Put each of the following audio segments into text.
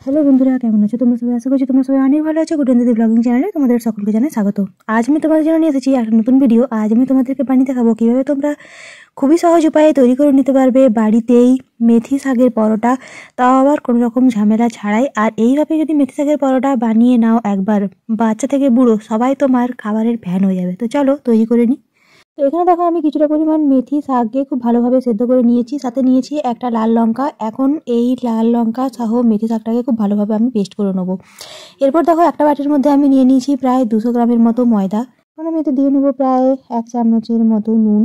Hello বন্ধুরা, কেমন আছো তোমরা সবাই? আশা করছি তোমরা সবাই অনেক ভালো আছো। গুডেন্দি ব্লগিং চ্যানেলে তোমাদের সকলকে জানাই স্বাগত। আজ আমি তোমাদের জন্য নিয়ে এসেছি একটা নতুন ভিডিও। আজ আমি তোমাদেরকে বানিয়ে দেখাবো কীভাবে তোমরা খুবই সহজ উপায়ে তৈরি করে নিতে পারবে বাড়িতেই মেথি শাকের পরোটা, তাও আবার কোনো রকম ঝামেলা ছাড়াই। আর এইভাবে যদি মেথি শাকের পরোটা বানিয়ে নাও একবার, বাচ্চা থেকে বুড়ো সবাই তোমার খাবারের ফ্যান হয়ে যাবে। তো চলো তৈরি করে নিই। তো এখানে দেখো আমি কিছুটা পরিমাণ মেথি শাককে খুব ভালোভাবে সেদ্ধ করে নিয়েছি, সাথে নিয়েছি একটা লাল লঙ্কা। এখন এই লাল লঙ্কা সহ মেথি শাকটাকে খুব ভালোভাবে আমি পেস্ট করে নেবো। এরপর দেখো একটা বাটির মধ্যে আমি নিয়ে নিয়েছি প্রায় 200 গ্রামের মতো ময়দা। এখন আমি এতে দিয়ে নেবো প্রায় 1 চামচের মতো নুন।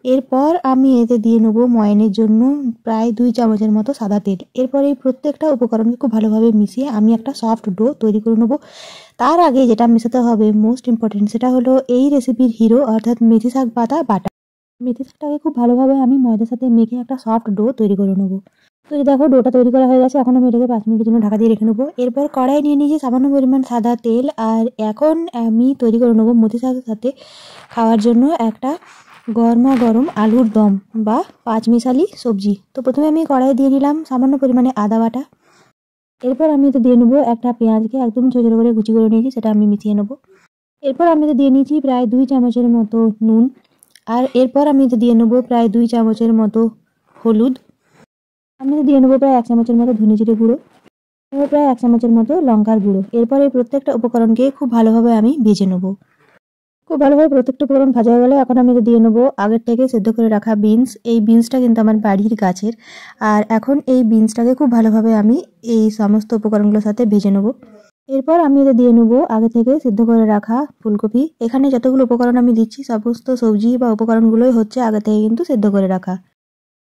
এরপর আমি এতে দিয়ে নেবো ময়ানের জন্য প্রায় 2 চামচের মতো সাদা তেল। এরপর এই প্রত্যেকটা উপকরণকে খুব ভালোভাবে মিশিয়ে আমি একটা সফট ডো তৈরি করে নেবো। তার আগে যেটা মেশাতে হবে মোস্ট ইম্পর্টেন্ট, সেটা হলো এই রেসিপির হিরো অর্থাৎ মেথি শাক পাতা বাটা। মেথি শাকটাকে খুব ভালোভাবে আমি ময়দার সাথে মেখে একটা সফট ডো তৈরি করে নেবো। তো এই দেখো ডোটা তৈরি করা হয়ে গেছে। এখন আমি এটাকে 5 মিনিটের জন্য ঢাকা দিয়ে রেখে নেবো। এরপর কড়াই নিয়ে নিয়েছি সামান্য পরিমাণ সাদা তেল। আর এখন আমি তৈরি করে নেবো মেথি শাকের সাথে খাওয়ার জন্য একটা গরমা গরম আলুর দম বা পাঁচমিশালি সবজি। তো প্রথমে আমি কড়াইয়ে দিয়ে নিলাম সামান্য পরিমাণে আদা বাটা। এরপর আমি এতে দিয়ে নেবো একটা পেঁয়াজকে একদম ছোটো ছোটো করে কুচি করে নিয়েছি, সেটা আমি মিশিয়ে নেবো। এরপর আমি এতে দিয়ে নিয়েছি প্রায় 2 চামচের মতো নুন। আর এরপর আমি এতে দিয়ে নেবো প্রায় 2 চামচের মতো হলুদ। আমি এতে দিয়ে নেবো প্রায় 1 চামচের মতো ধনে জিরে গুঁড়ো, এবার প্রায় 1 চামচের মতো লঙ্কার গুঁড়ো। এরপর এই প্রত্যেকটা উপকরণকে খুব ভালোভাবে আমি ভেজে নেবো। খুব ভালোভাবে প্রত্যেকটা উপকরণ ভাজা হয়ে গেলে এখন আমি এতে দিয়ে নেবো আগের থেকে সেদ্ধ করে রাখা বিনস। এই বিনসটা কিন্তু আমার বাড়ির গাছের। আর এখন এই বিনসটাকে খুব ভালোভাবে আমি এই সমস্ত উপকরণগুলোর সাথে ভেজে নেবো। এরপর আমি এতে দিয়ে নেবো আগে থেকে সিদ্ধ করে রাখা ফুলকপি। এখানে যতগুলো উপকরণ আমি দিচ্ছি সমস্ত সবজি বা উপকরণগুলোই হচ্ছে আগে থেকে কিন্তু সিদ্ধ করে রাখা।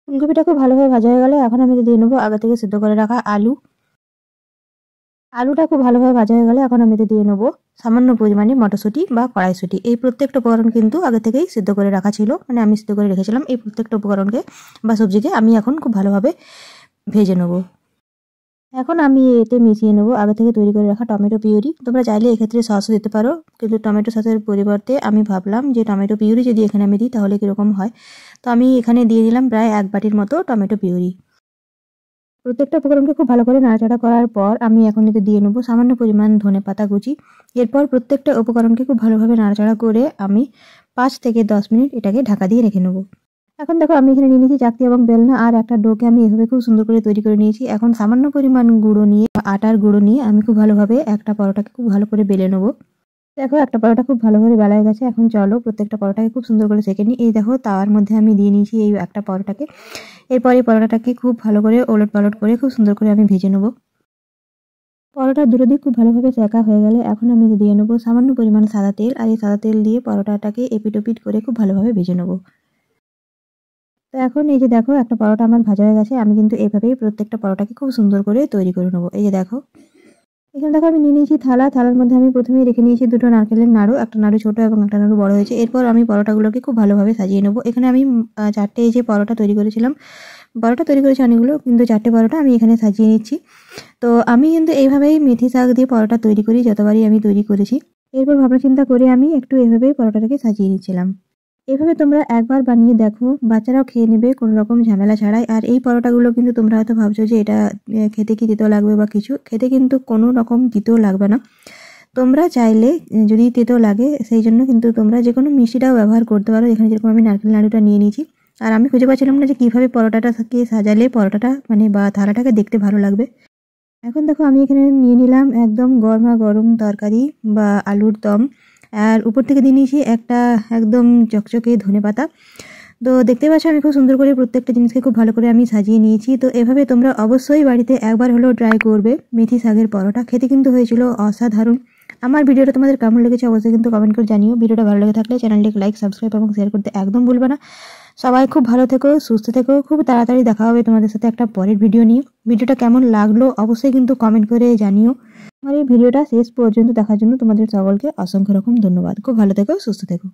ফুলকপিটা খুব ভালোভাবে ভাজা হয়ে গেলে এখন আমি এতে দিয়ে নেবো আগে থেকে সিদ্ধ করে রাখা আলু। আলুটা খুব ভালোভাবে ভাজা হয়ে গেলে এখন আমি এতে দিয়ে নেবো সামান্য পরিমাণে মটরশুঁটি বা কড়াইশুঁটি। এই প্রত্যেকটা উপকরণ কিন্তু আগে থেকেই সিদ্ধ করে রাখা ছিল, মানে আমি সিদ্ধ করে রেখেছিলাম। এই প্রত্যেকটা উপকরণকে বা সবজিকে আমি এখন খুব ভালোভাবে ভেজে নেবো। এখন আমি এতে মিশিয়ে নেবো আগে থেকে তৈরি করে রাখা টমেটো পিউরি। তোমরা চাইলে এক্ষেত্রে সসও দিতে পারো, কিন্তু টমেটো সসের পরিবর্তে আমি ভাবলাম যে টমেটো পিউরি যদি এখানে আমি দিই তাহলে কীরকম হয়। তো আমি এখানে দিয়ে দিলাম প্রায় 1 বাটির মতো টমেটো পিউরি। প্রত্যেকটা উপকরণকে খুব ভালো করে নাড়াচাড়া করার পর আমি এখন এতে দিয়ে নেবো সামান্য পরিমাণ ধনেপাতা কুচি। এরপর প্রত্যেকটা উপকরণকে খুব ভালোভাবে নাড়াচাড়া করে আমি 5 থেকে 10 মিনিট এটাকে ঢাকা দিয়ে রেখে নেবো। এখন দেখো আমি এখানে নিয়ে নিয়েছি চাকতি এবং বেলনা আর একটা ডোকে আমি এভাবে খুব সুন্দর করে তৈরি করে নিয়েছি। এখন সামান্য পরিমাণ গুঁড়ো নিয়ে আটার গুঁড়ো নিয়ে আমি খুব ভালোভাবে একটা পরোটাকে খুব ভালো করে বেলে নেবো। দেখো একটা পরোটা খুব ভালো করে বেলা হয়ে গেছে। এখন চলো প্রত্যেকটা পরোটাকে খুব সুন্দর করে সেঁকে নিই। এই দেখো তাওয়ার মধ্যে আমি দিয়ে নিয়েছি এই একটা পরোটাকে। এরপর এই পরোটাটাকে খুব ভালো করে ওলট পালট করে খুব সুন্দর করে আমি ভেজে নেবো। পরোটার দুটো দিক খুব ভালোভাবে সেঁকা হয়ে গেলে এখন আমি দিয়ে নেবো সামান্য পরিমাণ সাদা তেল। আর এই সাদা তেল দিয়ে পরোটাটাকে এপিট ওপিট করে খুব ভালোভাবে ভেজে নেবো। তো এখন এই যে দেখো একটা পরোটা আমার ভাজা হয়ে গেছে। আমি কিন্তু এভাবেই প্রত্যেকটা পরোটাকে খুব সুন্দর করে তৈরি করে নেবো। এই যে দেখো এখানে দেখো আমি নিয়ে নিয়েছি থালা। থালার মধ্যে আমি প্রথমেই রেখে নিয়েছি 2টো নারকেলের নাড়ু, একটা নাড়ু ছোট এবং একটা নাড়ু বড় হয়েছে। এরপর আমি পরোটাগুলোকে খুব ভালোভাবে সাজিয়ে নেবো। এখানে আমি 4টে এই যে পরোটা তৈরি করেছিলাম, পরোটা তৈরি করেছি অনেকগুলো, কিন্তু 4টে পরোটা আমি এখানে সাজিয়ে নিচ্ছি। তো আমি কিন্তু এইভাবেই মেথি শাক দিয়ে পরোটা তৈরি করি, যতবারই আমি তৈরি করেছি। এরপর ভাবনা চিন্তা করে আমি একটু এভাবেই পরোটাটাকে সাজিয়ে নিচ্ছিলাম। এভাবে তোমরা একবার বানিয়ে দেখো, বাচ্চারাও খেয়ে নেবে কোনো রকম ঝামেলা ছাড়াই। আর এই পরোটাগুলো কিন্তু তোমরা হয়তো ভাবছো যে এটা খেতে কি তেতো লাগবে বা কিছু, খেতে কিন্তু কোনো রকম তিতো লাগবে না। তোমরা চাইলে যদি তেতো লাগে সেই জন্য কিন্তু তোমরা যে কোনো মিষ্টিটাও ব্যবহার করতে পারো। এখানে যেরকম আমি নারকেল নাড়ুটা নিয়ে নিয়েছি। আর আমি খুঁজে পাচ্ছিলাম না যে কীভাবে পরোটাটাকে সাজালে পরোটাটা মানে বা থালাটাকে দেখতে ভালো লাগবে। এখন দেখো আমি এখানে নিয়ে নিলাম একদম গরমা গরম তরকারি বা আলুর দম। আর উপর থেকে দিয়ে নিয়েছি একটা একদম চকচকে ধনেপাতা। তো দেখতে পাচ্ছ আমি খুব সুন্দর করে প্রত্যেকটা জিনিসকে খুব ভালো করে আমি সাজিয়ে নিয়েছি। তো এভাবে তোমরা অবশ্যই বাড়িতে একবার হলেও ট্রাই করবে মেথি শাকের পরোটা। খেতে কিন্তু হয়েছিল অসাধারণ। আমার ভিডিওটা তোমাদের কেমন লেগেছে অবশ্যই কিন্তু কমেন্ট করে জানিও। ভিডিওটা ভালো লেগে থাকলে চ্যানেলটিকে লাইক, সাবস্ক্রাইব এবং শেয়ার করতে একদম ভুলবে না। সবাই খুব ভালো থেকো, সুস্থ থেকো। খুব তাড়াতাড়ি দেখা হবে তোমাদের সাথে একটা পরের ভিডিও নিয়ে। ভিডিওটা কেমন লাগলো অবশ্যই কিন্তু কমেন্ট করে জানিও। আমার এই ভিডিওটা শেষ পর্যন্ত দেখার জন্য তোমাদের সকলকে অসংখ্য রকম ধন্যবাদ। খুব ভালো থেকো, সুস্থ থেকো।